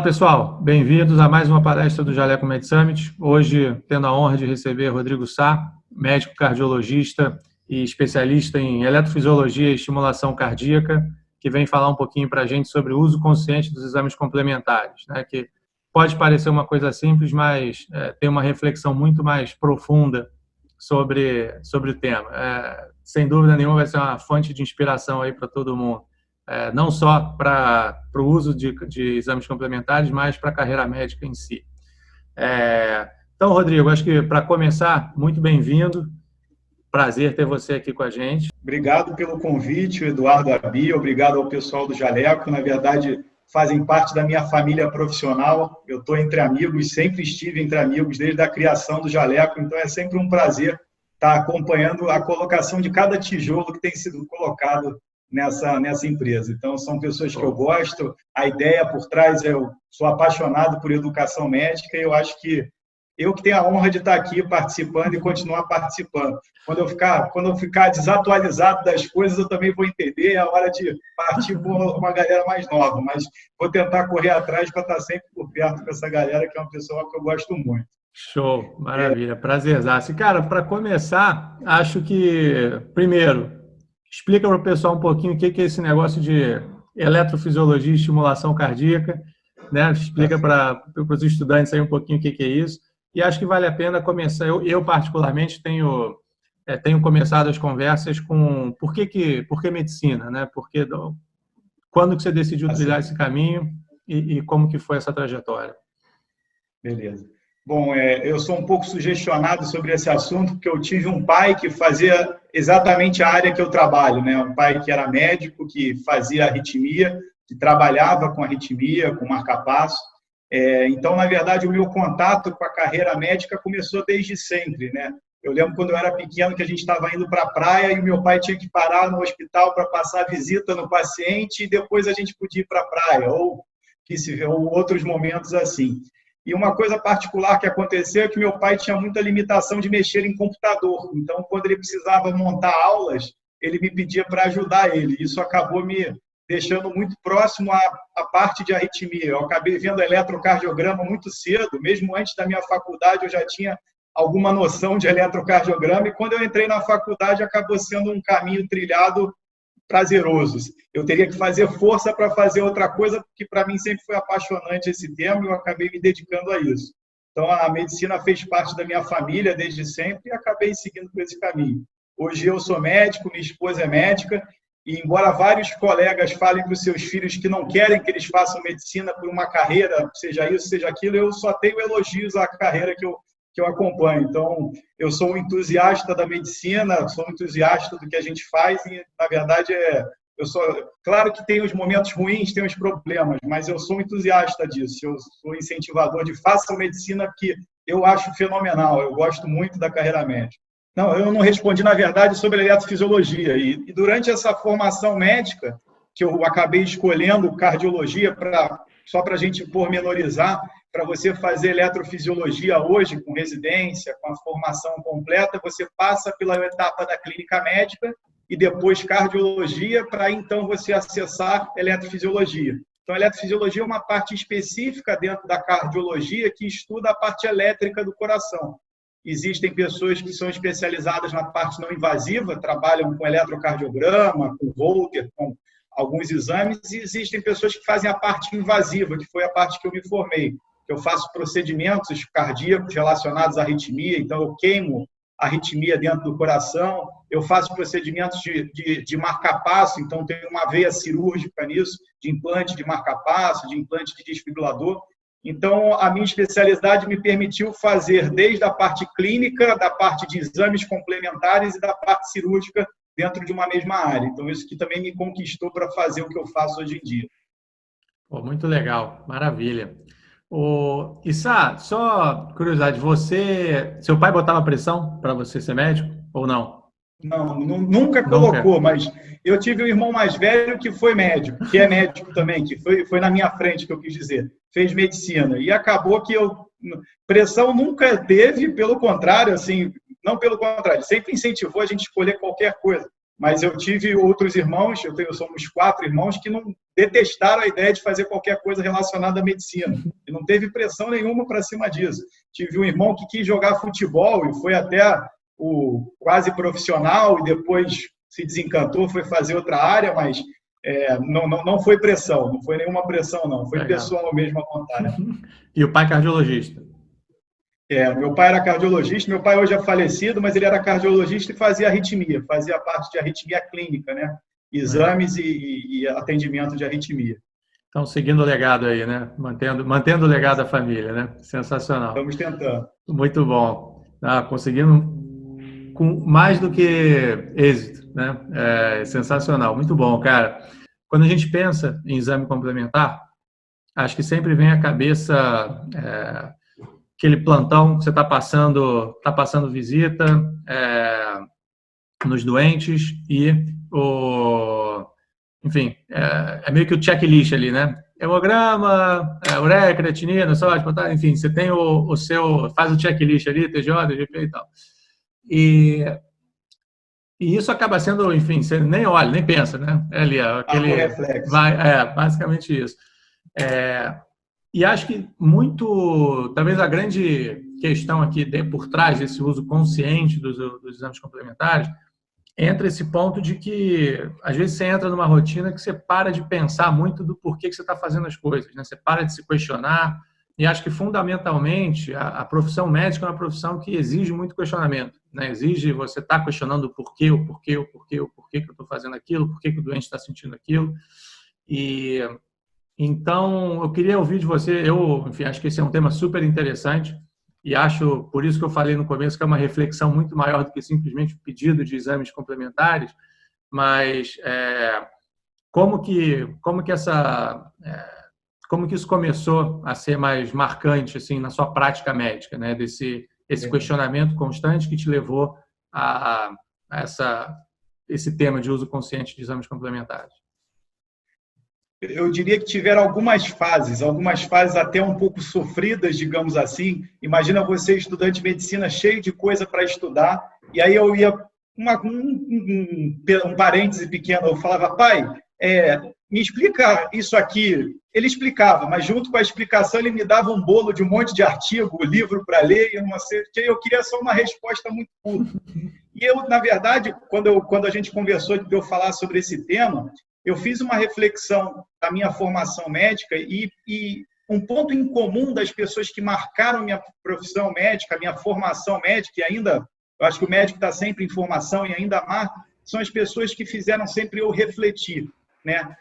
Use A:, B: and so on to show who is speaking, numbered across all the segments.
A: Olá, pessoal. Bem-vindos a mais uma palestra do Jaleco Med Summit. Hoje, tendo a honra de receber Rodrigo Sá, médico cardiologista e especialista em eletrofisiologia e estimulação cardíaca, que vem falar um pouquinho para a gente sobre o uso consciente dos exames complementares, né? Que pode parecer uma coisa simples, mas tem uma reflexão muito mais profunda sobre o tema. Sem dúvida nenhuma, vai ser uma fonte de inspiração aí para todo mundo. Não só para o uso de exames complementares, mas para a carreira médica em si. Então, Rodrigo, acho que para começar, muito bem-vindo. Prazer ter você aqui com a gente.
B: Obrigado pelo convite, Eduardo Abi, obrigado ao pessoal do Jaleco. Na verdade, fazem parte da minha família profissional. Eu estou entre amigos, sempre estive entre amigos desde a criação do Jaleco, então é sempre um prazer estar acompanhando a colocação de cada tijolo que tem sido colocado nessa empresa. Então, são pessoas que eu gosto, a ideia por trás, eu sou apaixonado por educação médica e eu acho que eu que tenho a honra de estar aqui participando e continuar participando. Quando eu ficar desatualizado das coisas, eu também vou entender, é a hora de partir por uma galera mais nova, mas vou tentar correr atrás para estar sempre por perto com essa galera, que é uma pessoa que eu gosto muito.
A: Show, maravilha, prazerzaço. E, cara, para começar, acho que, primeiro, explica para o pessoal um pouquinho o que é esse negócio de eletrofisiologia e estimulação cardíaca, né? Explica para os estudantes aí um pouquinho o que é isso. E acho que vale a pena começar. Eu particularmente, tenho começado as conversas com por que medicina, né? Quando que você decidiu trilhar esse caminho e como que foi essa trajetória?
B: Beleza. Bom, eu sou um pouco sugestionado sobre esse assunto, porque eu tive um pai que fazia exatamente a área que eu trabalho, né? Um pai que era médico, que fazia arritmia, que trabalhava com arritmia, com marca-passo. Então, na verdade, o meu contato com a carreira médica começou desde sempre, né? Eu lembro quando eu era pequeno que a gente estava indo para a praia e o meu pai tinha que parar no hospital para passar visita no paciente e depois a gente podia ir para a praia, ou outros momentos assim. E uma coisa particular que aconteceu é que meu pai tinha muita limitação de mexer em computador. Então, quando ele precisava montar aulas, ele me pedia para ajudar ele. Isso acabou me deixando muito próximo à parte de arritmia. Eu acabei vendo eletrocardiograma muito cedo, mesmo antes da minha faculdade eu já tinha alguma noção de eletrocardiograma, e quando eu entrei na faculdade acabou sendo um caminho trilhado prazeroso. Eu teria que fazer força para fazer outra coisa, porque para mim sempre foi apaixonante esse tema e eu acabei me dedicando a isso. Então, a medicina fez parte da minha família desde sempre e acabei seguindo por esse caminho. Hoje eu sou médico, minha esposa é médica, e embora vários colegas falem para os seus filhos que não querem que eles façam medicina por uma carreira, seja isso, seja aquilo, eu só tenho elogios à carreira que eu acompanho. Então, eu sou um entusiasta da medicina, sou um entusiasta do que a gente faz e, na verdade, claro que tem os momentos ruins, tem os problemas, mas eu sou um entusiasta disso. Eu sou incentivador de façam medicina, que eu acho fenomenal, eu gosto muito da carreira médica. Não, eu não respondi, na verdade, sobre a eletrofisiologia. E durante essa formação médica, que eu acabei escolhendo cardiologia só para a gente pormenorizar, para você fazer eletrofisiologia hoje, com residência, com a formação completa, você passa pela etapa da clínica médica e depois cardiologia, para então você acessar eletrofisiologia. Então, a eletrofisiologia é uma parte específica dentro da cardiologia que estuda a parte elétrica do coração. Existem pessoas que são especializadas na parte não invasiva, trabalham com eletrocardiograma, com Holter, com alguns exames, e existem pessoas que fazem a parte invasiva, que foi a parte que eu me formei. Eu faço procedimentos cardíacos relacionados à arritmia, então eu queimo a arritmia dentro do coração, eu faço procedimentos de marca-passo, então tenho uma veia cirúrgica nisso, de implante de marca-passo, de implante de desfibrilador. Então, a minha especialidade me permitiu fazer desde a parte clínica, da parte de exames complementares e da parte cirúrgica dentro de uma mesma área. Então, isso que também me conquistou para fazer o que eu faço hoje em dia.
A: Pô, muito legal, maravilha. Issa, só curiosidade, seu pai botava pressão para você ser médico ou não?
B: Não, nunca colocou, mas eu tive um irmão mais velho que foi médico, que é médico também, que foi na minha frente, que eu quis dizer, fez medicina. E acabou que pressão nunca teve, pelo contrário, assim, não pelo contrário, sempre incentivou a gente escolher qualquer coisa. mas eu tive outros irmãos, somos 4 irmãos, que não detestaram a ideia de fazer qualquer coisa relacionada à medicina. E não teve pressão nenhuma para cima disso. Tive um irmão que quis jogar futebol e foi até o quase profissional e depois se desencantou, foi fazer outra área, mas não foi pressão, não foi nenhuma pressão, não. Foi pessoal mesmo a vontade.
A: E o pai cardiologista?
B: Meu pai era cardiologista, meu pai hoje é falecido, mas ele era cardiologista e fazia arritmia, fazia parte de arritmia clínica, né? Exames e atendimento de arritmia.
A: Então, seguindo o legado aí, né? Mantendo o legado da família, né? Sensacional.
B: Estamos tentando.
A: Muito bom. Conseguindo com mais do que êxito, né? Sensacional. Muito bom, cara. Quando a gente pensa em exame complementar, acho que sempre vem à cabeça aquele plantão que você está passando visita nos doentes e enfim, é meio que o checklist ali, né? Hemograma, ureia, creatinina, sódio, enfim, você tem o seu, faz o checklist ali, TJ, GP e tal. E isso acaba sendo, enfim, você nem olha, nem pensa, né? É ali, aquele
B: reflexo.
A: Basicamente isso. E acho que talvez a grande questão aqui por trás desse uso consciente dos exames complementares entra esse ponto de que, às vezes, você entra numa rotina que você para de pensar muito do porquê que você está fazendo as coisas, né? Você para de se questionar, e acho que, fundamentalmente, a profissão médica é uma profissão que exige muito questionamento, né? Exige você estar questionando o porquê que eu estou fazendo aquilo, por que o doente está sentindo aquilo. Então, eu queria ouvir de você, enfim, acho que esse é um tema super interessante e acho, por isso que eu falei no começo, que é uma reflexão muito maior do que simplesmente o pedido de exames complementares, mas como que isso começou a ser mais marcante assim, na sua prática médica, né? Esse questionamento constante que te levou a esse tema de uso consciente de exames complementares.
B: Eu diria que tiveram algumas fases até um pouco sofridas, digamos assim. Imagina você, estudante de medicina, cheio de coisa para estudar, e aí eu ia, um parêntese pequeno, eu falava, pai, me explica isso aqui. Ele explicava, mas junto com a explicação ele me dava um bolo de um monte de artigo, livro para ler, e eu queria só uma resposta muito curta. E eu, na verdade, quando a gente conversou de eu falar sobre esse tema, eu fiz uma reflexão da minha formação médica e um ponto em comum das pessoas que marcaram minha profissão médica, minha formação médica, e ainda, eu acho que o médico está sempre em formação e ainda marca, são as pessoas que fizeram sempre eu refletir, né?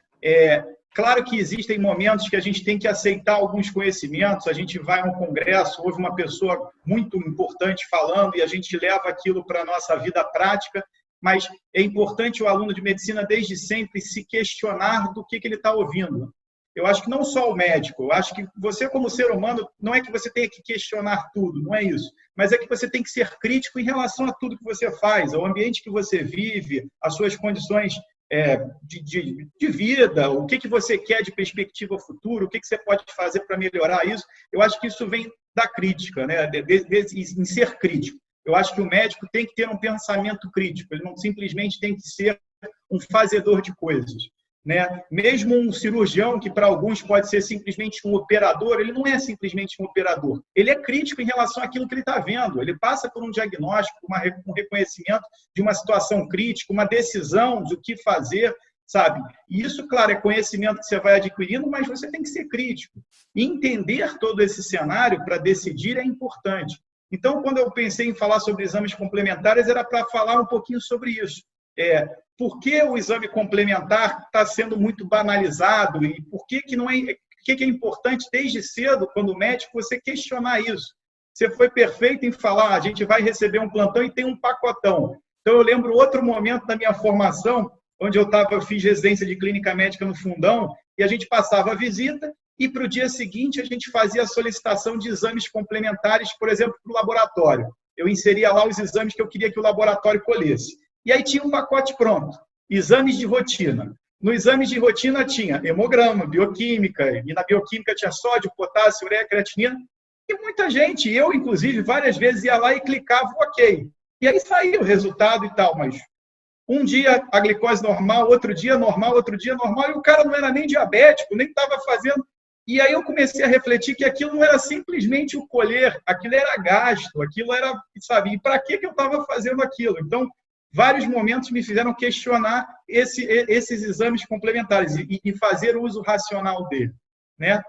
B: Claro que existem momentos que a gente tem que aceitar alguns conhecimentos, a gente vai a um congresso, houve uma pessoa muito importante falando e a gente leva aquilo para a nossa vida prática, mas é importante o aluno de medicina, desde sempre, se questionar do que ele está ouvindo. Eu acho que não só o médico, eu acho que você, como ser humano, não é que você tenha que questionar tudo, não é isso, mas é que você tem que ser crítico em relação a tudo que você faz, ao ambiente que você vive, às suas condições de vida, o que você quer de perspectiva futura, o que você pode fazer para melhorar isso. Eu acho que isso vem da crítica, né? Em ser crítico. Eu acho que o médico tem que ter um pensamento crítico, ele não simplesmente tem que ser um fazedor de coisas, né? Mesmo um cirurgião, que para alguns pode ser simplesmente um operador, ele não é simplesmente um operador. Ele é crítico em relação àquilo que ele está vendo. Ele passa por um diagnóstico, um reconhecimento de uma situação crítica, uma decisão do que fazer, sabe? E isso, claro, é conhecimento que você vai adquirindo, mas você tem que ser crítico. E entender todo esse cenário para decidir é importante. Então, quando eu pensei em falar sobre exames complementares, era para falar um pouquinho sobre isso. Por que o exame complementar está sendo muito banalizado e por que não é, que é importante desde cedo, quando médico, você questionar isso. Você foi perfeito em falar, a gente vai receber um plantão e tem um pacotão. Então, eu lembro outro momento da minha formação, onde eu fiz residência de clínica médica no Fundão, e a gente passava a visita, e para o dia seguinte a gente fazia a solicitação de exames complementares, por exemplo, para o laboratório. Eu inseria lá os exames que eu queria que o laboratório colhesse. E aí tinha um pacote pronto, exames de rotina. No exame de rotina tinha hemograma, bioquímica, e na bioquímica tinha sódio, potássio, ureia, creatinina. E muita gente, eu inclusive, várias vezes ia lá e clicava o OK. E aí saía o resultado e tal, mas Um dia a glicose normal, outro dia normal, e o cara não era nem diabético, nem estava fazendo. E aí eu comecei a refletir que aquilo não era simplesmente o colher, aquilo era gasto, aquilo era, sabe, e para que eu estava fazendo aquilo? Então, vários momentos me fizeram questionar esses exames complementares e fazer uso racional dele, né?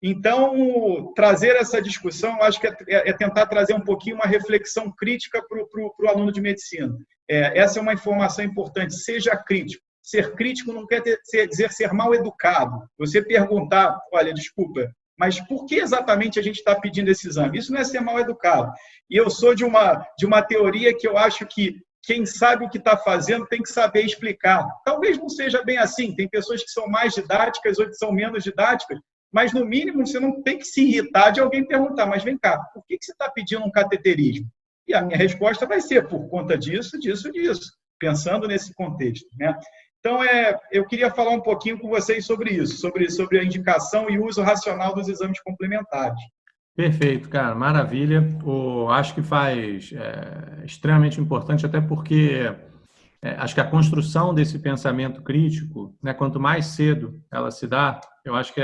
B: Então, trazer essa discussão, acho que é tentar trazer um pouquinho uma reflexão crítica para o aluno de medicina. Essa é uma informação importante, seja crítico. Ser crítico não quer dizer ser mal educado. Você perguntar, olha, desculpa, mas por que exatamente a gente está pedindo esse exame? Isso não é ser mal educado. E eu sou de uma teoria que eu acho que quem sabe o que está fazendo tem que saber explicar. Talvez não seja bem assim, tem pessoas que são mais didáticas, outras são menos didáticas, mas, no mínimo, você não tem que se irritar de alguém perguntar, mas vem cá, por que você está pedindo um cateterismo? E a minha resposta vai ser por conta disso, pensando nesse contexto, né? Então, eu queria falar um pouquinho com vocês sobre isso, sobre a indicação e uso racional dos exames complementares.
A: Perfeito, cara, maravilha. Acho que extremamente importante, até porque acho que a construção desse pensamento crítico, né, quanto mais cedo ela se dá, eu acho que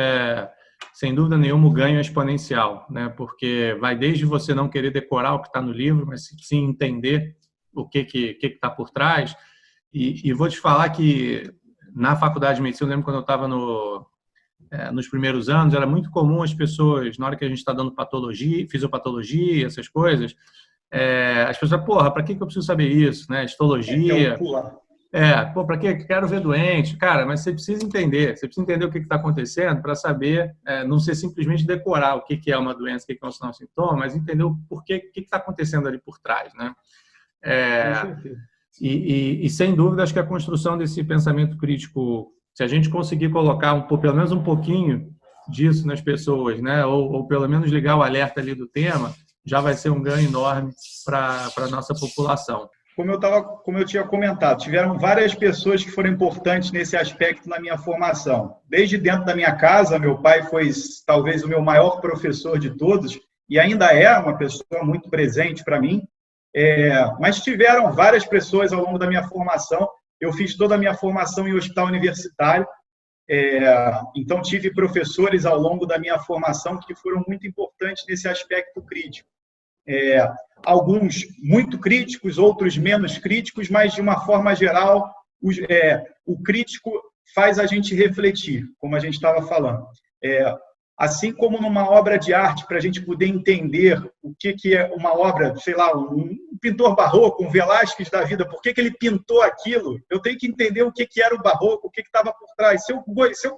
A: sem dúvida nenhuma, o ganho é exponencial, né? Porque vai desde você não querer decorar o que está no livro, mas sim entender o que está por trás. E vou te falar que na faculdade de medicina, eu lembro quando eu estava nos primeiros anos, era muito comum as pessoas, na hora que a gente está dando patologia, fisiopatologia, essas coisas, as pessoas, porra, para que eu preciso saber isso, né? Histologia. Para que quero ver doente? Cara, mas você precisa entender o que está acontecendo para saber, não ser simplesmente decorar o que é uma doença, o que é um sinal, sintoma, mas entender o porquê, o que está acontecendo ali por trás, né? E sem dúvida, acho que a construção desse pensamento crítico, se a gente conseguir colocar pelo menos um pouquinho disso nas pessoas, né? Ou pelo menos ligar o alerta ali do tema, já vai ser um ganho enorme para a nossa população.
B: Como eu tinha comentado, tiveram várias pessoas que foram importantes nesse aspecto na minha formação. Desde dentro da minha casa, meu pai foi talvez o meu maior professor de todos e ainda é uma pessoa muito presente para mim. Mas tiveram várias pessoas ao longo da minha formação. Eu fiz toda a minha formação em hospital universitário, então tive professores ao longo da minha formação que foram muito importantes nesse aspecto crítico. Alguns muito críticos, outros menos críticos, mas de uma forma geral, o crítico faz a gente refletir, como a gente estava falando. Assim como numa obra de arte, para a gente poder entender o que é uma obra, sei lá, um pintor barroco, um Velázquez da vida, por que ele pintou aquilo, eu tenho que entender o que era o barroco, o que estava por trás.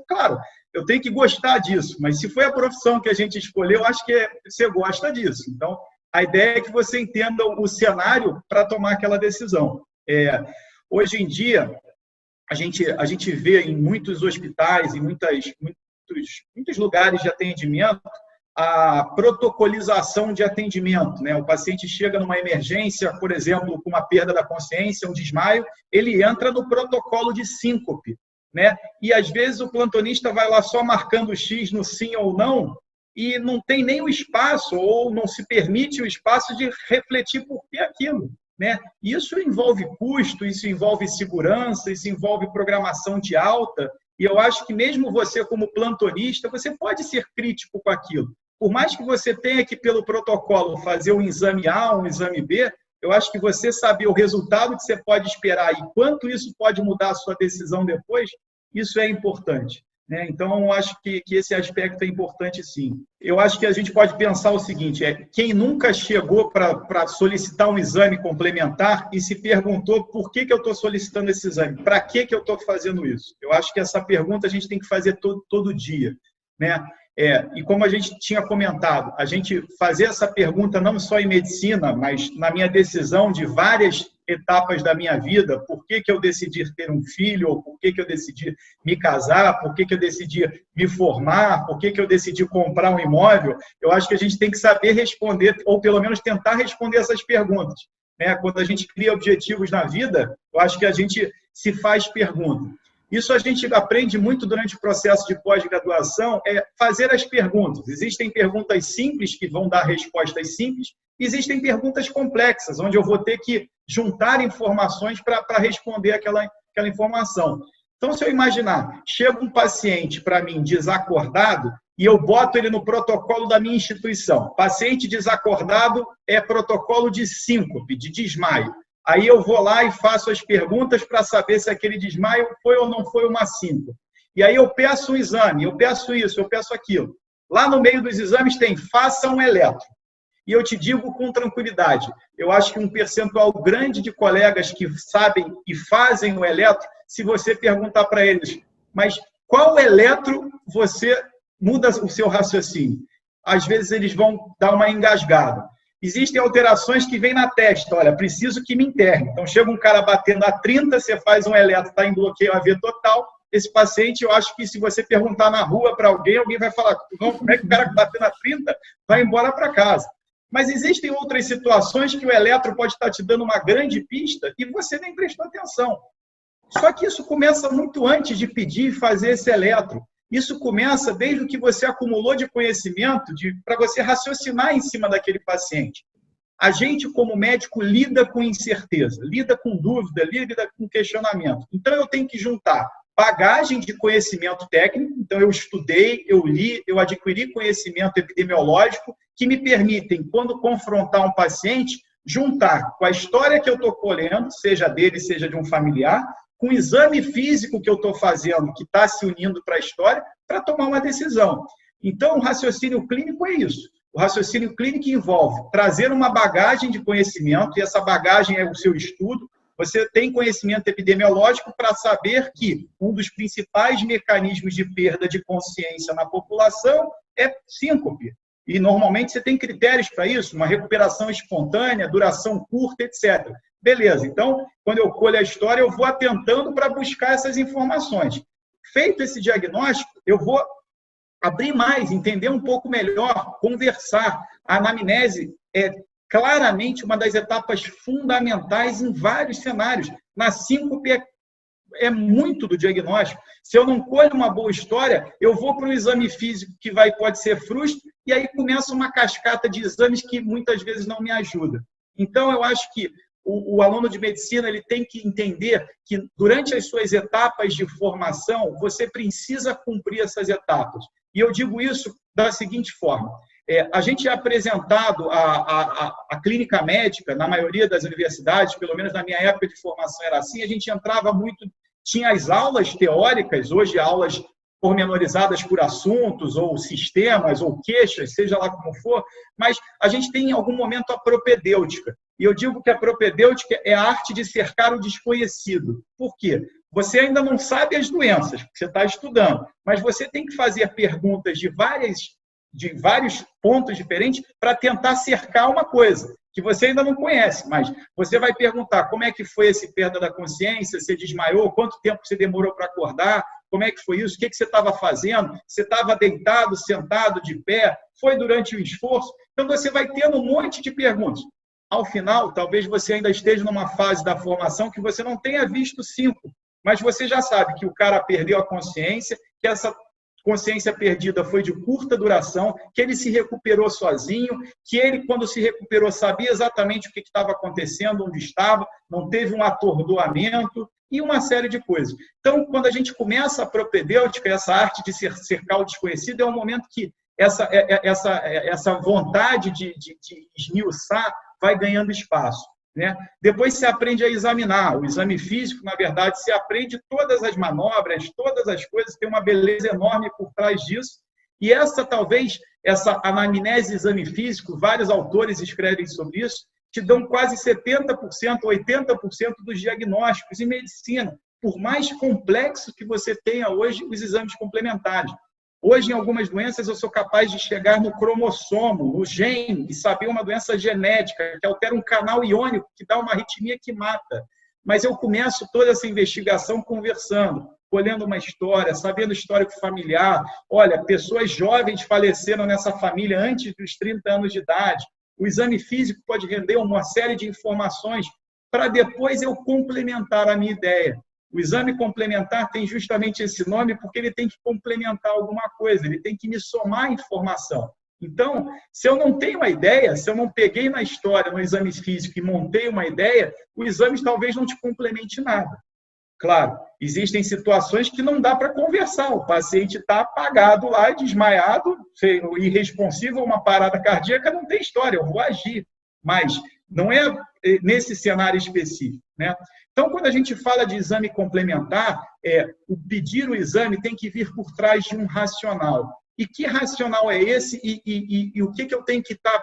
B: Claro, eu tenho que gostar disso, mas se foi a profissão que a gente escolheu, acho que você gosta disso. Então, a ideia é que você entenda o cenário para tomar aquela decisão. Hoje em dia, a gente vê em muitos hospitais, em muitos lugares de atendimento, a protocolização de atendimento, né? O paciente chega numa emergência, por exemplo, com uma perda da consciência, um desmaio, ele entra no protocolo de síncope, né? E às vezes o plantonista vai lá só marcando o X no sim ou não, e não tem nem o espaço, ou não se permite o espaço de refletir por que aquilo, né? Isso envolve custo, isso envolve segurança, isso envolve programação de alta, e eu acho que mesmo você como plantonista, você pode ser crítico com aquilo. Por mais que você tenha que, pelo protocolo, fazer um exame A, um exame B, eu acho que você saber o resultado que você pode esperar e quanto isso pode mudar a sua decisão depois, isso é importante. Então, eu acho que esse aspecto é importante, sim. Eu acho que a gente pode pensar o seguinte, quem nunca chegou para solicitar um exame complementar e se perguntou por que eu estou solicitando esse exame, para que eu estou fazendo isso? Eu acho que essa pergunta a gente tem que fazer todo dia, né? E como a gente tinha comentado, a gente fazer essa pergunta não só em medicina, mas na minha decisão de várias etapas da minha vida, por que eu decidi ter um filho, ou por que eu decidi me casar, por que eu decidi me formar, por que eu decidi comprar um imóvel, eu acho que a gente tem que saber responder, ou pelo menos tentar responder essas perguntas, né? Quando a gente cria objetivos na vida, eu acho que a gente se faz pergunta. Isso a gente aprende muito durante o processo de pós-graduação, fazer as perguntas. Existem perguntas simples que vão dar respostas simples, Existem perguntas complexas, onde eu vou ter que juntar informações para responder aquela informação. Então, se eu imaginar, chega um paciente para mim desacordado e eu boto ele no protocolo da minha instituição. Paciente desacordado é protocolo de síncope, de desmaio. Aí eu vou lá e faço as perguntas para saber se aquele desmaio foi ou não foi uma síncope. E aí eu peço um exame, eu peço isso, eu peço aquilo. Lá no meio dos exames tem faça um eletro. E eu te digo com tranquilidade, eu acho que um percentual grande de colegas que sabem e fazem o eletro, se você perguntar para eles, mas qual eletro você muda o seu raciocínio? Às vezes eles vão dar uma engasgada. Existem alterações que vêm na testa, olha, preciso que me interne. Então chega um cara batendo a 30, você faz um eletro, está em bloqueio AV total, esse paciente, eu acho que se você perguntar na rua para alguém vai falar, como é que o cara batendo a 30 vai embora para casa? Mas existem outras situações que o eletro pode estar te dando uma grande pista e você nem prestou atenção. Só que isso começa muito antes de pedir e fazer esse eletro. Isso começa desde o que você acumulou de conhecimento para você raciocinar em cima daquele paciente. A gente, como médico, lida com incerteza, lida com dúvida, lida com questionamento. Então, eu tenho que juntar bagagem de conhecimento técnico, então eu estudei, eu li, eu adquiri conhecimento epidemiológico que me permitem, quando confrontar um paciente, juntar com a história que eu estou colhendo, seja dele, seja de um familiar, com o exame físico que eu estou fazendo, que está se unindo para a história, para tomar uma decisão. Então, o raciocínio clínico é isso. O raciocínio clínico envolve trazer uma bagagem de conhecimento, e essa bagagem é o seu estudo. Você tem conhecimento epidemiológico para saber que um dos principais mecanismos de perda de consciência na população é síncope. E, normalmente, você tem critérios para isso, uma recuperação espontânea, duração curta, etc. Beleza, então, quando eu colho a história, eu vou atentando para buscar essas informações. Feito esse diagnóstico, eu vou abrir mais, entender um pouco melhor, conversar. A anamnese é claramente uma das etapas fundamentais em vários cenários. Na síncope é muito do diagnóstico. Se eu não colho uma boa história, eu vou para um exame físico que pode ser frustro, e aí começa uma cascata de exames que muitas vezes não me ajuda. Então, eu acho que o aluno de medicina ele tem que entender que durante as suas etapas de formação, você precisa cumprir essas etapas. E eu digo isso da seguinte forma. A gente é apresentado a clínica médica, na maioria das universidades, pelo menos na minha época de formação era assim, a gente entrava muito, tinha as aulas teóricas, hoje aulas pormenorizadas por assuntos, ou sistemas, ou queixas, seja lá como for, mas a gente tem em algum momento a propedêutica. E eu digo que a propedêutica é a arte de cercar o desconhecido. Por quê? Você ainda não sabe as doenças que você está estudando, mas você tem que fazer perguntas de vários pontos diferentes para tentar cercar uma coisa que você ainda não conhece, mas você vai perguntar como é que foi esse perda da consciência, você desmaiou, quanto tempo você demorou para acordar, como é que foi isso, o que você estava fazendo, você estava deitado, sentado, de pé, foi durante o esforço. Então você vai tendo um monte de perguntas. Ao final, talvez você ainda esteja numa fase da formação que você não tenha visto 5, mas você já sabe que o cara perdeu a consciência, que essa consciência perdida foi de curta duração, que ele se recuperou sozinho, que ele, quando se recuperou, sabia exatamente o que estava acontecendo, onde estava, não teve um atordoamento e uma série de coisas. Então, quando a gente começa a propedêutica, essa arte de cercar o desconhecido, é um momento que essa vontade de esmiuçar vai ganhando espaço. Né? Depois você aprende a examinar. O exame físico, na verdade, você aprende todas as manobras, todas as coisas, tem uma beleza enorme por trás disso. E essa anamnese exame físico, vários autores escrevem sobre isso, te dão quase 70%, 80% dos diagnósticos em medicina, por mais complexo que você tenha hoje os exames complementares. Hoje, em algumas doenças, eu sou capaz de chegar no cromossomo, no gene, e saber uma doença genética que altera um canal iônico, que dá uma arritmia que mata. Mas eu começo toda essa investigação conversando, colhendo uma história, sabendo histórico familiar. Olha, pessoas jovens faleceram nessa família antes dos 30 anos de idade. O exame físico pode render uma série de informações para depois eu complementar a minha ideia. O exame complementar tem justamente esse nome porque ele tem que complementar alguma coisa, ele tem que me somar informação. Então, se eu não tenho uma ideia, se eu não peguei na história, no exame físico e montei uma ideia, o exame talvez não te complemente nada. Claro, existem situações que não dá para conversar. O paciente está apagado lá, desmaiado, irresponsivo a uma parada cardíaca, não tem história, eu vou agir. Mas não é nesse cenário específico, né? Então, quando a gente fala de exame complementar, o pedir o exame tem que vir por trás de um racional. E que racional é esse e o que eu tenho que estar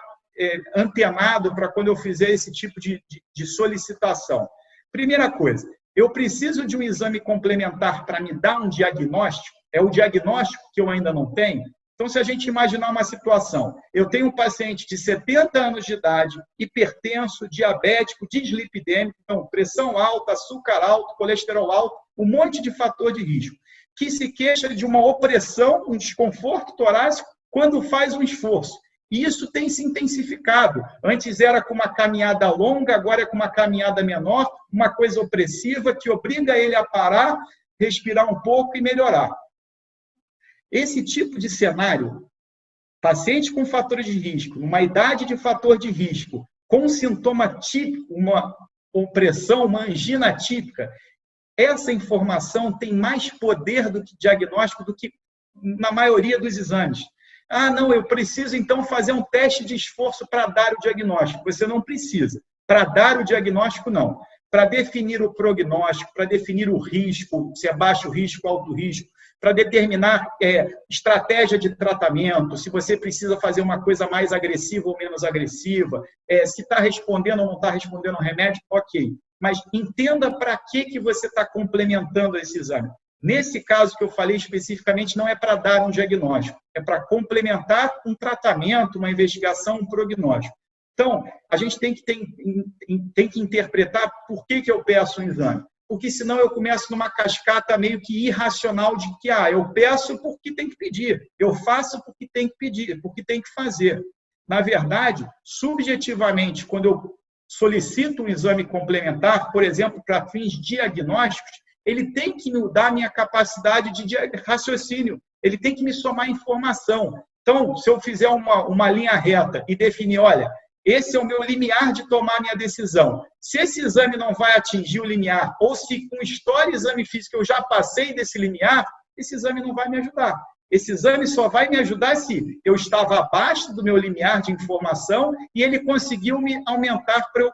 B: antenado para quando eu fizer esse tipo de solicitação? Primeira coisa, eu preciso de um exame complementar para me dar um diagnóstico? É o diagnóstico que eu ainda não tenho? Então, se a gente imaginar uma situação, eu tenho um paciente de 70 anos de idade, hipertenso, diabético, dislipidêmico, então pressão alta, açúcar alto, colesterol alto, um monte de fator de risco, que se queixa de uma opressão, um desconforto torácico quando faz um esforço. E isso tem se intensificado. Antes era com uma caminhada longa, agora é com uma caminhada menor, uma coisa opressiva que obriga ele a parar, respirar um pouco e melhorar. Esse tipo de cenário, paciente com fatores de risco, numa idade de fator de risco, com sintoma típico, uma opressão, uma angina típica, essa informação tem mais poder do que diagnóstico do que na maioria dos exames. Ah, não, eu preciso então fazer um teste de esforço para dar o diagnóstico. Você não precisa. Para dar o diagnóstico, não. Para definir o prognóstico, para definir o risco, se é baixo risco, alto risco, para determinar estratégia de tratamento, se você precisa fazer uma coisa mais agressiva ou menos agressiva, se está respondendo ou não está respondendo ao remédio, ok. Mas entenda para que você está complementando esse exame. Nesse caso que eu falei especificamente, não é para dar um diagnóstico, é para complementar um tratamento, uma investigação, um prognóstico. Então, a gente tem que interpretar por que eu peço um exame. Porque senão eu começo numa cascata meio que irracional de que eu peço porque tem que pedir, eu faço porque tem que pedir, porque tem que fazer. Na verdade, subjetivamente, quando eu solicito um exame complementar, por exemplo, para fins diagnósticos, ele tem que mudar a minha capacidade de raciocínio, ele tem que me somar informação. Então, se eu fizer uma linha reta e definir, olha, esse é o meu limiar de tomar minha decisão. Se esse exame não vai atingir o limiar, ou se com história e exame físico eu já passei desse limiar, esse exame não vai me ajudar. Esse exame só vai me ajudar se eu estava abaixo do meu limiar de informação e ele conseguiu me aumentar para eu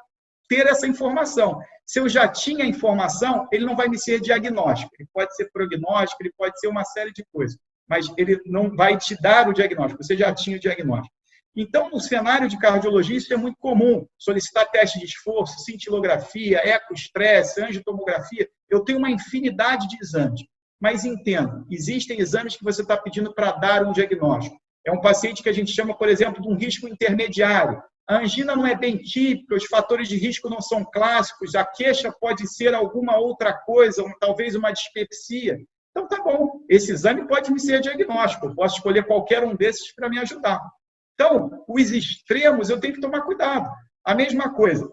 B: ter essa informação. Se eu já tinha informação, ele não vai me ser diagnóstico. Ele pode ser prognóstico, ele pode ser uma série de coisas, mas ele não vai te dar o diagnóstico. Você já tinha o diagnóstico. Então, no cenário de cardiologia, isso é muito comum. Solicitar teste de esforço, cintilografia, ecoestresse, angiotomografia. Eu tenho uma infinidade de exames. Mas entenda, existem exames que você está pedindo para dar um diagnóstico. É um paciente que a gente chama, por exemplo, de um risco intermediário. A angina não é bem típica, os fatores de risco não são clássicos, a queixa pode ser alguma outra coisa, talvez uma dispepsia. Então, tá bom, esse exame pode me ser diagnóstico, eu posso escolher qualquer um desses para me ajudar. Então, os extremos eu tenho que tomar cuidado. A mesma coisa,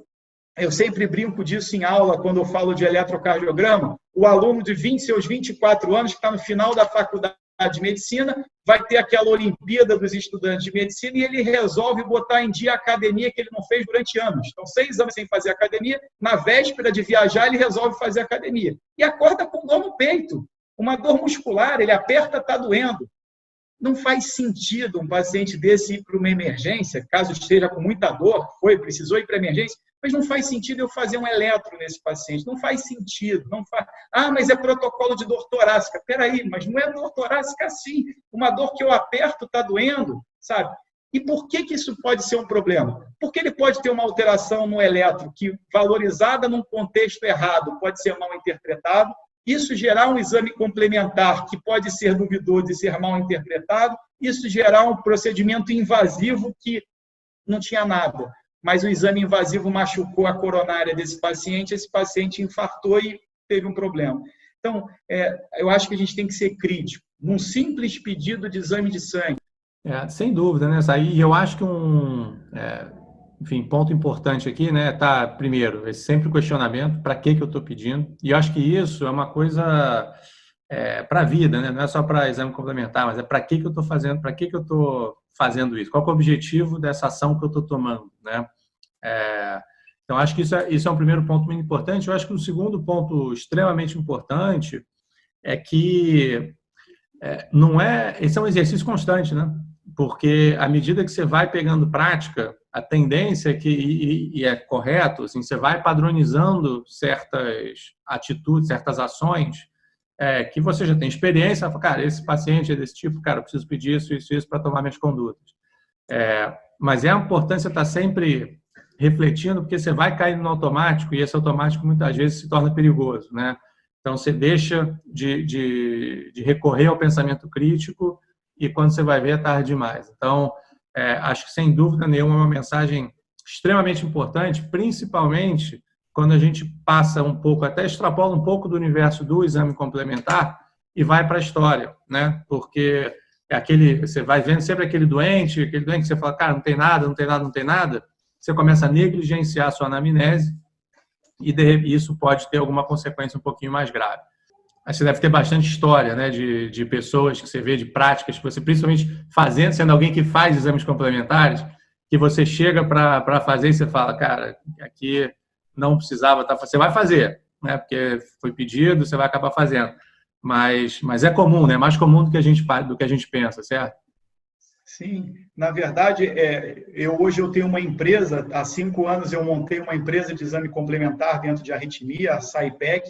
B: eu sempre brinco disso em aula, quando eu falo de eletrocardiograma, o aluno de seus 24 anos, que está no final da faculdade de medicina, vai ter aquela Olimpíada dos estudantes de medicina e ele resolve botar em dia a academia que ele não fez durante anos. Então, 6 anos sem fazer academia, na véspera de viajar, ele resolve fazer academia. E acorda com dor no peito, uma dor muscular, ele aperta, está doendo. Não faz sentido um paciente desse ir para uma emergência, caso esteja com muita dor, precisou ir para a emergência, mas não faz sentido eu fazer um eletro nesse paciente, não faz sentido. Não faz... mas é protocolo de dor torácica. Espera aí, mas não é dor torácica assim. Uma dor que eu aperto está doendo, sabe? E por que isso pode ser um problema? Porque ele pode ter uma alteração no eletro que, valorizada num contexto errado, pode ser mal interpretado, isso gerar um exame complementar que pode ser duvidoso e ser mal interpretado, isso gerar um procedimento invasivo que não tinha nada, mas o exame invasivo machucou a coronária desse paciente, esse paciente infartou e teve um problema. Então, eu acho que a gente tem que ser crítico. Num simples pedido de exame de sangue.
A: Sem dúvida, né? E eu acho que enfim, ponto importante aqui, né? Tá, primeiro, é sempre o questionamento, para que eu estou pedindo? E eu acho que isso é uma coisa para a vida, né? Não é só para exame complementar, mas é para que eu estou fazendo, para que eu estou fazendo isso? Qual que é o objetivo dessa ação que eu estou tomando, né? Então, acho que isso é um primeiro ponto muito importante. Eu acho que o segundo ponto extremamente importante é que esse é um exercício constante, né? Porque à medida que você vai pegando prática, a tendência é que, e é correto, assim, você vai padronizando certas atitudes, certas ações que você já tem experiência, fala, cara, esse paciente é desse tipo, cara, eu preciso pedir isso para tomar minhas condutas. Mas é importante você estar sempre refletindo, porque você vai cair no automático, e esse automático muitas vezes se torna perigoso, né? Então, você deixa de recorrer ao pensamento crítico e quando você vai ver, é tarde demais. Então, acho que, sem dúvida nenhuma, é uma mensagem extremamente importante, principalmente quando a gente passa um pouco, até extrapola um pouco do universo do exame complementar e vai para a história, né? Porque você vai vendo sempre aquele doente que você fala, cara, não tem nada, não tem nada, não tem nada, você começa a negligenciar a sua anamnese e isso pode ter alguma consequência um pouquinho mais grave. Você deve ter bastante história, né, de pessoas que você vê, de práticas que você, principalmente sendo alguém que faz exames complementares, que você chega para fazer e você fala, cara, aqui não precisava estar. Você vai fazer, né, porque foi pedido, você vai acabar fazendo. Mas é comum, né, mais comum do que a gente pensa, certo?
B: Sim, na verdade, hoje eu tenho uma empresa, há 5 anos eu montei uma empresa de exame complementar dentro de arritmia, a SciPec,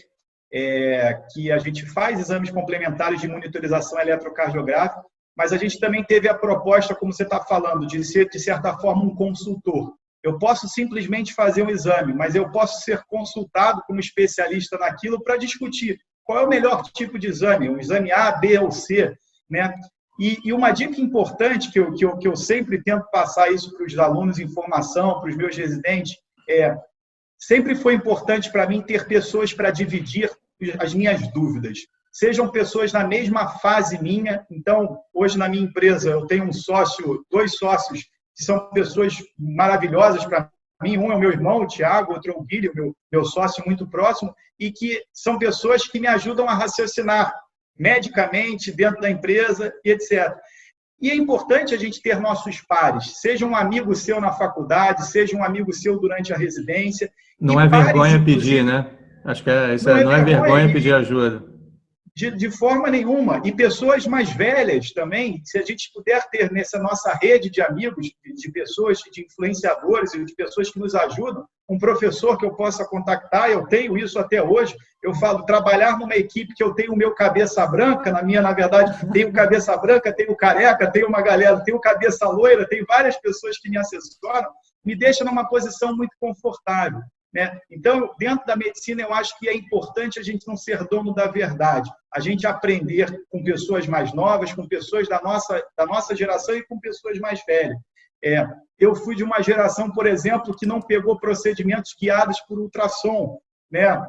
B: que a gente faz exames complementares de monitorização eletrocardiográfica, mas a gente também teve a proposta, como você está falando, de ser, de certa forma, um consultor. Eu posso simplesmente fazer um exame, mas eu posso ser consultado como especialista naquilo para discutir qual é o melhor tipo de exame, um exame A, B ou C, né? E uma dica importante que eu sempre tento passar isso para os alunos em formação, para os meus residentes, sempre foi importante para mim ter pessoas para dividir as minhas dúvidas. Sejam pessoas na mesma fase minha. Então, hoje na minha empresa eu tenho dois sócios que são pessoas maravilhosas para mim. Um é o meu irmão, o Thiago, outro é o Guilherme, meu sócio muito próximo, e que são pessoas que me ajudam a raciocinar medicamente, dentro da empresa e etc. E é importante a gente ter nossos pares, seja um amigo seu na faculdade, seja um amigo seu durante a residência.
A: Não é vergonha pedir, né? Acho que não é vergonha pedir ajuda.
B: De forma nenhuma. E pessoas mais velhas também, se a gente puder ter nessa nossa rede de amigos, de pessoas, de influenciadores e de pessoas que nos ajudam, um professor que eu possa contactar, eu tenho isso até hoje, eu falo, trabalhar numa equipe que eu tenho o meu cabeça branca, na verdade, tenho cabeça branca, tenho careca, tenho uma galera, tenho cabeça loira, tenho várias pessoas que me assessoram, me deixa numa posição muito confortável, né? Então, dentro da medicina, eu acho que é importante a gente não ser dono da verdade, a gente aprender com pessoas mais novas, com pessoas da nossa geração e com pessoas mais velhas. Eu fui de uma geração, por exemplo, que não pegou procedimentos guiados por ultrassom, né?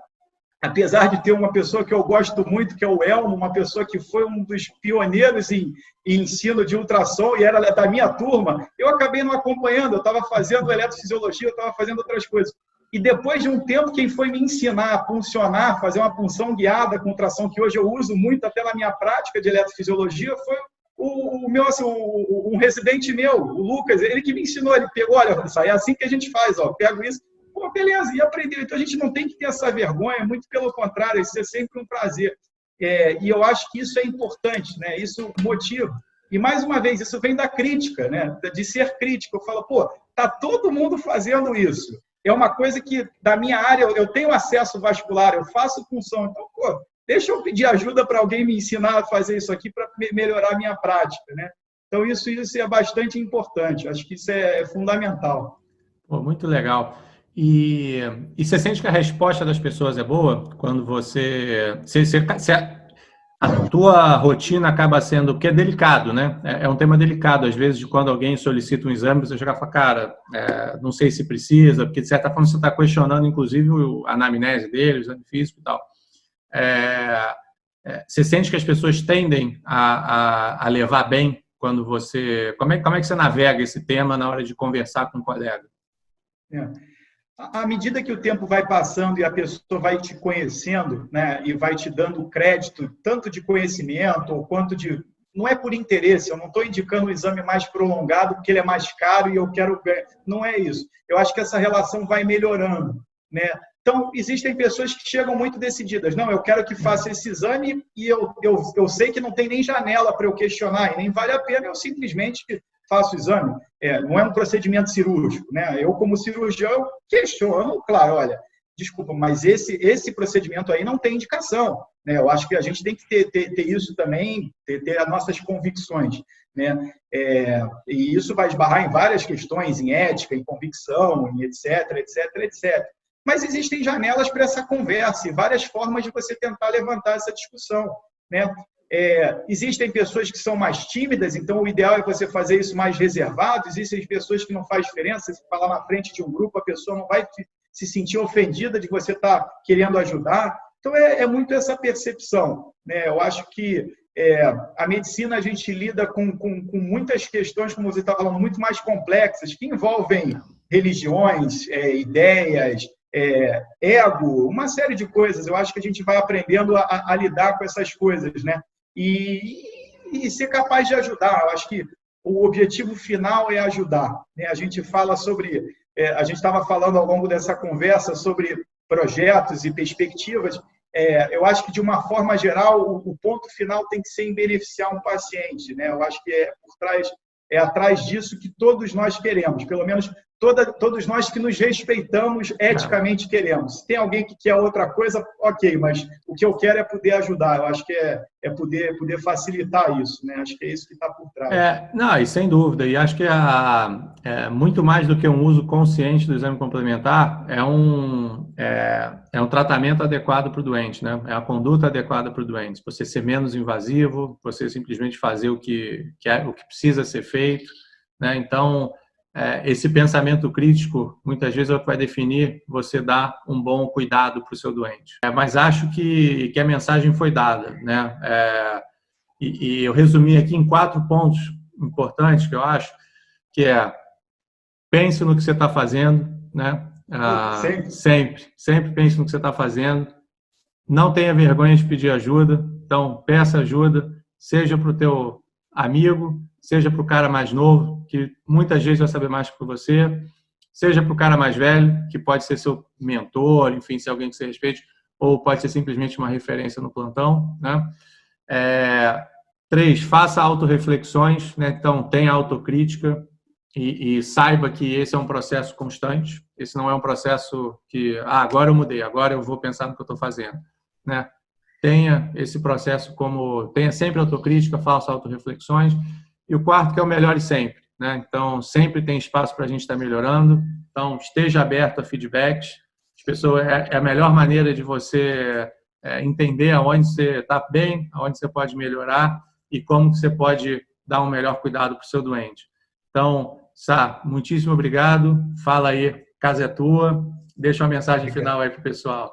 B: Apesar de ter uma pessoa que eu gosto muito, que é o Elmo, uma pessoa que foi um dos pioneiros em ensino de ultrassom e era da minha turma, eu acabei não acompanhando, eu estava fazendo eletrofisiologia, eu estava fazendo outras coisas. E depois de um tempo, quem foi me ensinar a puncionar, fazer uma punção guiada com ultrassom, que hoje eu uso muito até na minha prática de eletrofisiologia, foi um residente meu, o Lucas, ele que me ensinou, ele pegou, olha, é assim que a gente faz, ó, pego isso, pô, beleza, e aprendeu. Então a gente não tem que ter essa vergonha, muito pelo contrário, isso é sempre um prazer. E eu acho que isso é importante, né? Isso motiva. E mais uma vez, isso vem da crítica, né? De ser crítico. Eu falo, pô, tá todo mundo fazendo isso. É uma coisa que, da minha área, eu tenho acesso vascular, eu faço função. Então, pô, deixa eu pedir ajuda para alguém me ensinar a fazer isso aqui para melhorar a minha prática, né? Então, isso é bastante importante. Acho que isso é fundamental.
A: Pô, muito legal. E você sente que a resposta das pessoas é boa quando a tua rotina acaba sendo, porque é delicado, né? É um tema delicado, às vezes, de quando alguém solicita um exame, você chega e fala, cara, não sei se precisa, porque de certa forma você está questionando, inclusive, a anamnese dele, o exame físico e tal. Você sente que as pessoas tendem a levar bem quando você... Como é que você navega esse tema na hora de conversar com um colega?
B: À medida que o tempo vai passando e a pessoa vai te conhecendo, né, e vai te dando crédito, tanto de conhecimento quanto de não é por interesse, eu não estou indicando um exame mais prolongado porque ele é mais caro e eu quero ganhar. Não é isso. Eu acho que essa relação vai melhorando, né? Então, existem pessoas que chegam muito decididas. Não, eu quero que faça esse exame e eu sei que não tem nem janela para eu questionar e nem vale a pena eu simplesmente faço o exame. Não é um procedimento cirúrgico, né? Eu, como cirurgião, questiono, claro, olha, desculpa, mas esse procedimento aí não tem indicação, né? Eu acho que a gente tem que ter isso também, ter as nossas convicções, né? E isso vai esbarrar em várias questões, em ética, em convicção, em etc, etc, etc. Mas existem janelas para essa conversa e várias formas de você tentar levantar essa discussão, né? Existem pessoas que são mais tímidas, então o ideal é você fazer isso mais reservado. Existem pessoas que não faz diferença, se falar na frente de um grupo, a pessoa não vai se sentir ofendida de você estar querendo ajudar. Então, é muito essa percepção, né? Eu acho que a medicina, a gente lida com muitas questões, como você está falando, muito mais complexas, que envolvem religiões, ideias, ego, uma série de coisas. Eu acho que a gente vai aprendendo a lidar com essas coisas, né? E ser capaz de ajudar. Eu acho que o objetivo final é ajudar, né? A gente fala sobre... a gente estava falando ao longo dessa conversa sobre projetos e perspectivas. Eu acho que, de uma forma geral, o ponto final tem que ser em beneficiar um paciente, né? Eu acho que atrás disso que todos nós queremos, pelo menos todos nós que nos respeitamos eticamente queremos. Se tem alguém que quer outra coisa, ok, mas o que eu quero é poder ajudar. Eu acho que é poder facilitar isso, né? Acho que é isso que está por trás.
A: Não, e sem dúvida, e acho que muito mais do que um uso consciente do exame complementar, é um tratamento adequado para o doente, né? É a conduta adequada para o doente. Você ser menos invasivo, você simplesmente fazer o que precisa ser feito, né? Então, esse pensamento crítico, muitas vezes, é o que vai definir você dar um bom cuidado para o seu doente. Mas acho que a mensagem foi dada, né? E eu resumi aqui em 4 pontos importantes que eu acho, que pense no que você está fazendo, né? Sempre pense no que você está fazendo. Não tenha vergonha de pedir ajuda. Então, peça ajuda, seja para o teu amigo, seja para o cara mais novo, que muitas vezes vai saber mais que você, seja para o cara mais velho, que pode ser seu mentor, enfim, ser alguém que você respeite, ou pode ser simplesmente uma referência no plantão, né? 3, faça autorreflexões, né? Então, tenha autocrítica e saiba que esse é um processo constante. Esse não é um processo que, agora eu mudei, agora eu vou pensar no que eu estou fazendo, né? Tenha esse processo tenha sempre autocrítica, faça autorreflexões. E o 4, que é o melhore sempre, né? Então, sempre tem espaço para a gente estar melhorando. Então, esteja aberto a feedbacks. As pessoas, é a melhor maneira de você entender aonde você está bem, aonde você pode melhorar e como você pode dar um melhor cuidado para o seu doente. Então, Sá, muitíssimo obrigado. Fala aí, casa é tua. Deixa uma mensagem final aí para o pessoal.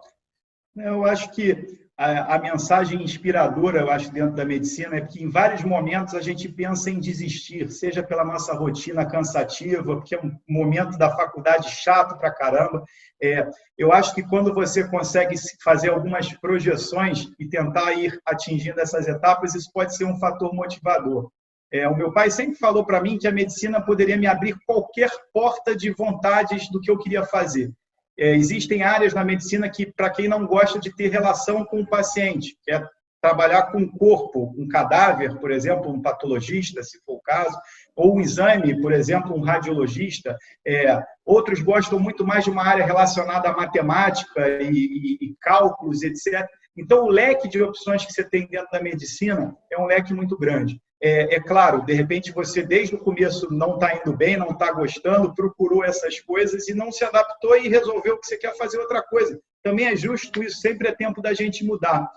B: Eu acho que a mensagem inspiradora, eu acho, dentro da medicina é que, em vários momentos, a gente pensa em desistir, seja pela nossa rotina cansativa, porque é um momento da faculdade chato pra caramba. Eu acho que quando você consegue fazer algumas projeções e tentar ir atingindo essas etapas, isso pode ser um fator motivador. O meu pai sempre falou para mim que a medicina poderia me abrir qualquer porta de vontades do que eu queria fazer. Existem áreas na medicina que, para quem não gosta de ter relação com o paciente, que é trabalhar com o corpo, um cadáver, por exemplo, um patologista, se for o caso, ou um exame, por exemplo, um radiologista. Outros gostam muito mais de uma área relacionada à matemática e cálculos, etc. Então, o leque de opções que você tem dentro da medicina é um leque muito grande. Claro, de repente você desde o começo não está indo bem, não está gostando, procurou essas coisas e não se adaptou e resolveu que você quer fazer outra coisa. Também é justo isso, sempre é tempo da gente mudar.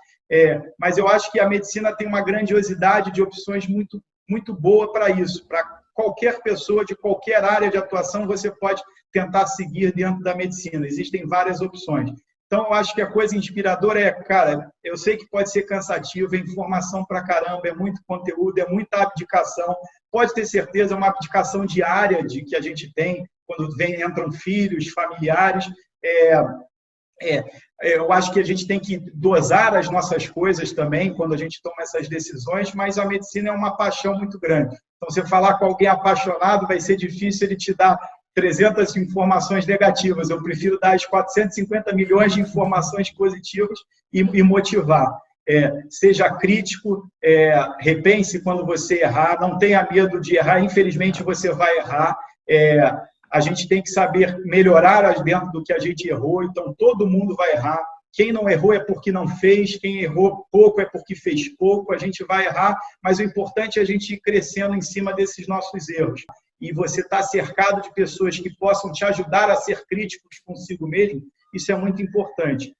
B: Mas eu acho que a medicina tem uma grandiosidade de opções muito, muito boa para isso. Para qualquer pessoa de qualquer área de atuação, você pode tentar seguir dentro da medicina. Existem várias opções. Então, eu acho que a coisa inspiradora cara, eu sei que pode ser cansativo, é informação pra caramba, é muito conteúdo, é muita abdicação. Pode ter certeza, é uma abdicação diária que a gente tem quando entram filhos, familiares. Eu acho que a gente tem que dosar as nossas coisas também quando a gente toma essas decisões, mas a medicina é uma paixão muito grande. Então, você falar com alguém apaixonado, vai ser difícil ele te dar 300 informações negativas. Eu prefiro dar as 450 milhões de informações positivas e motivar. Seja crítico, repense quando você errar, não tenha medo de errar, infelizmente você vai errar. A gente tem que saber melhorar dentro do que a gente errou, então todo mundo vai errar. Quem não errou é porque não fez, quem errou pouco é porque fez pouco, a gente vai errar, mas o importante é a gente ir crescendo em cima desses nossos erros. E você estar cercado de pessoas que possam te ajudar a ser críticos consigo mesmo, isso é muito importante.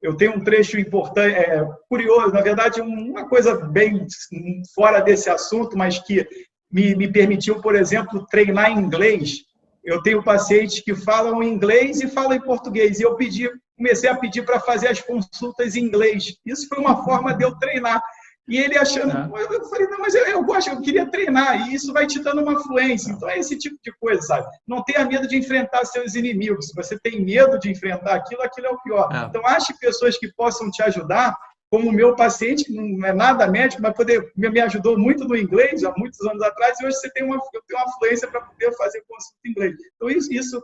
B: Eu tenho um trecho importante, curioso, na verdade, uma coisa bem fora desse assunto, mas que me permitiu, por exemplo, treinar inglês. Eu tenho pacientes que falam inglês e falam em português, e eu comecei a pedir para fazer as consultas em inglês. Isso foi uma forma de eu treinar. E ele achando, eu falei, não, mas eu gosto, eu queria treinar, e isso vai te dando uma fluência. Então, é esse tipo de coisa, sabe? Não tenha medo de enfrentar seus inimigos. Se você tem medo de enfrentar aquilo, aquilo é o pior. Então, ache pessoas que possam te ajudar, como o meu paciente, que não é nada médico, mas me ajudou muito no inglês, há muitos anos atrás, e hoje eu tenho uma fluência para poder fazer consulta em inglês. Então, isso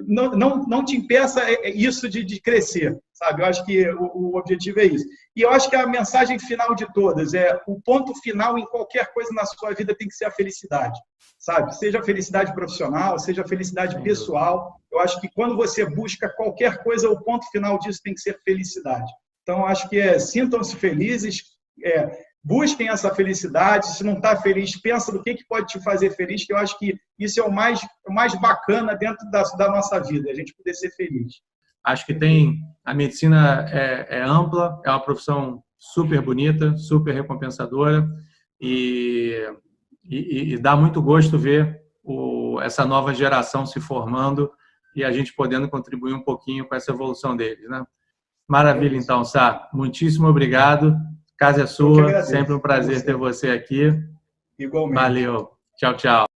B: não te impeça isso de crescer, sabe? Eu acho que o objetivo é isso. E eu acho que a mensagem final de todas o ponto final em qualquer coisa na sua vida tem que ser a felicidade, sabe? Seja a felicidade profissional, seja a felicidade pessoal. Eu acho que quando você busca qualquer coisa, o ponto final disso tem que ser felicidade. Então, eu acho que sintam-se felizes, busquem essa felicidade. Se não está feliz, pensa no que pode te fazer feliz, que eu acho que isso é o mais bacana dentro da nossa vida, a gente poder ser feliz.
A: Acho que a medicina é ampla, é uma profissão super bonita, super recompensadora e dá muito gosto ver essa nova geração se formando e a gente podendo contribuir um pouquinho com essa evolução deles, né? Maravilha, então, Sá. Muitíssimo obrigado. Casa é sua. Sempre um prazer ter você aqui.
B: Igualmente.
A: Valeu. Tchau, tchau.